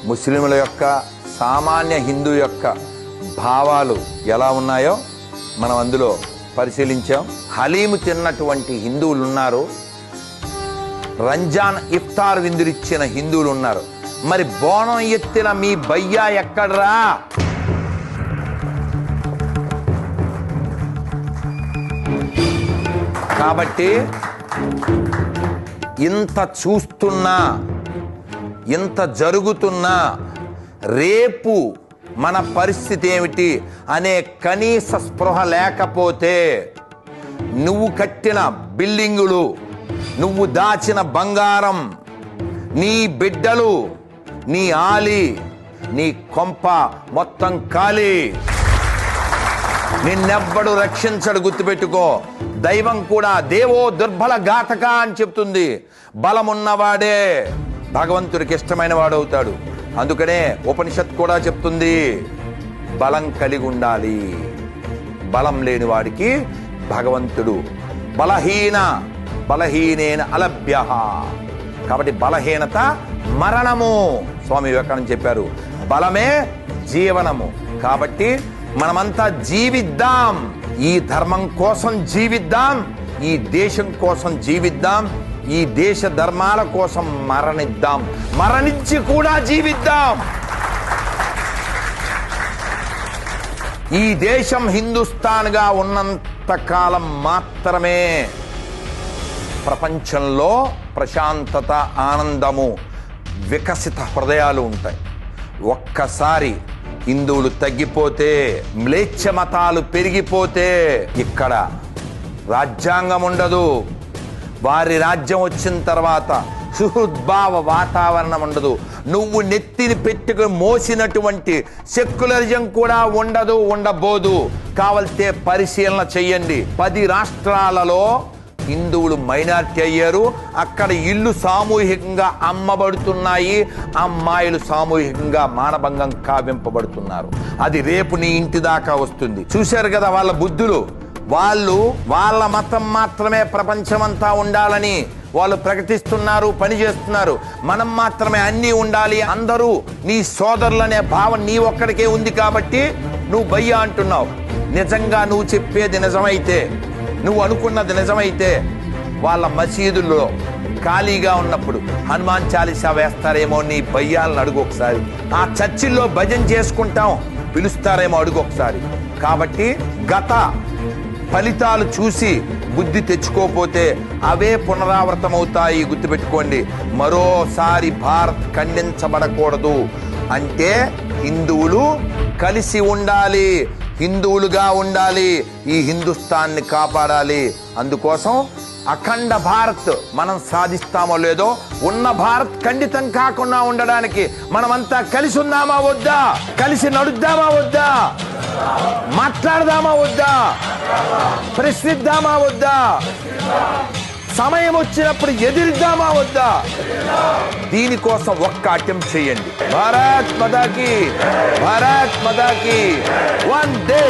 ముస్లింల యొక్క సామాన్య హిందూ యొక్క భావాలు ఎలా ఉన్నాయో మనం అందులో పరిశీలించాం. హలీము తిన్నటువంటి హిందువులు ఉన్నారు, రంజాన్ ఇఫ్తార్ విందులిచ్చిన హిందువులు ఉన్నారు. మరి బోనం ఎత్తిన మీ బయ్యా ఎక్కడ్రా? కాబట్టి ఇంత చూస్తున్నా, ఇంత జరుగుతున్నా రేపు మన పరిస్థితి ఏమిటి అనే కనీస స్పృహ లేకపోతే నువ్వు కట్టిన బిల్డింగులు, నువ్వు దాచిన బంగారం, నీ బిడ్డలు, నీ ఆలి, నీ కొంప మొత్తం ఖాళీ. నిన్నెవ్వడు రక్షించడు, గుర్తుపెట్టుకో. దైవం కూడా దేవో దుర్బల ఘాతక అని చెప్తుంది. బలమున్నవాడే భగవంతుడికి ఇష్టమైన వాడవుతాడు. అందుకనే ఉపనిషత్ కూడా చెప్తుంది బలం కలిగి ఉండాలి. బలం లేని వాడికి భగవంతుడు బలహీనేన అలభ్య. కాబట్టి బలహీనత మరణము. స్వామి వివేకానంద చెప్పారు బలమే జీవనము. కాబట్టి మనమంతా జీవిద్దాం, ఈ ధర్మం కోసం జీవిద్దాం, ఈ దేశం కోసం జీవిద్దాం, ఈ దేశ ధర్మాల కోసం మరణిద్దాం, మరణించి కూడా జీవిద్దాం. ఈ దేశం హిందుస్థాన్గా ఉన్నంత కాలం మాత్రమే ప్రపంచంలో ప్రశాంతత, ఆనందము, వికసిత హృదయాలు ఉంటాయి. ఒక్కసారి హిందువులు తగ్గిపోతే, మ్లేచ్ఛ మతాలు పెరిగిపోతే ఇక్కడ రాజ్యాంగం ఉండదు. వారి రాజ్యం వచ్చిన తర్వాత సుహృద్భావ వాతావరణం ఉండదు. నువ్వు నెత్తిని పెట్టుకుని మోసినటువంటి సెక్యులరిజం కూడా ఉండదు, ఉండబోదు. కావలితే పరిశీలన చెయ్యండి. 10 రాష్ట్రాలలో హిందువులు మైనారిటీ అయ్యారు. అక్కడ ఇల్లు సామూహికంగా అమ్మబడుతున్నాయి, అమ్మాయిలు సామూహికంగా మానభంగం కావింపబడుతున్నారు. అది రేపు నీ ఇంటి దాకా వస్తుంది. చూశారు కదా వాళ్ళ బుద్ధులు. వాళ్ళు వాళ్ళ మతం మాత్రమే ప్రపంచమంతా ఉండాలని వాళ్ళు ప్రకటిస్తున్నారు, పనిచేస్తున్నారు. మనం మాత్రమే అన్నీ ఉండాలి, అందరూ నీ సోదరులనే భావం నీ ఒక్కడికే ఉంది కాబట్టి నువ్వు భయ్యా అంటున్నావు. నిజంగా నువ్వు చెప్పేది నిజమైతే, నువ్వు అనుకున్నది నిజమైతే వాళ్ళ మసీదుల్లో ఖాళీగా ఉన్నప్పుడు హనుమాన్ చాలీసా వేస్తారేమో నీ భయ్యాలను అడుగు ఒకసారి. ఆ చర్చిల్లో భజన చేసుకుంటాం పిలుస్తారేమో అడుగు ఒకసారి. కాబట్టి గత ఫలితాలు చూసి బుద్ధి తెచ్చుకోపోతే అవే పునరావృతమవుతాయి, గుర్తుపెట్టుకోండి. మరోసారి భారత్ ఖండించబడకూడదు అంటే హిందువులు కలిసి ఉండాలి, హిందువులుగా ఉండాలి, ఈ హిందుస్థాన్ని కాపాడాలి. అందుకోసం అఖండ భారత్ మనం సాధిస్తామో లేదో, ఉన్న భారత్ ఖండితం కాకుండా ఉండడానికి మనమంతా కలిసి ఉందామా వద్దా? కలిసి నడుద్దామా వద్దా? మాట్లాడదామా వద్దా? ప్రశ్నిద్దామా వద్దా? సమయం వచ్చినప్పుడు ఎదిరిద్దామా వద్దా? దీనికోసం ఒక్క అటెంప్ట్ చేయండి. భారత్ మాతాకి, భారత్ మాతాకి వందే.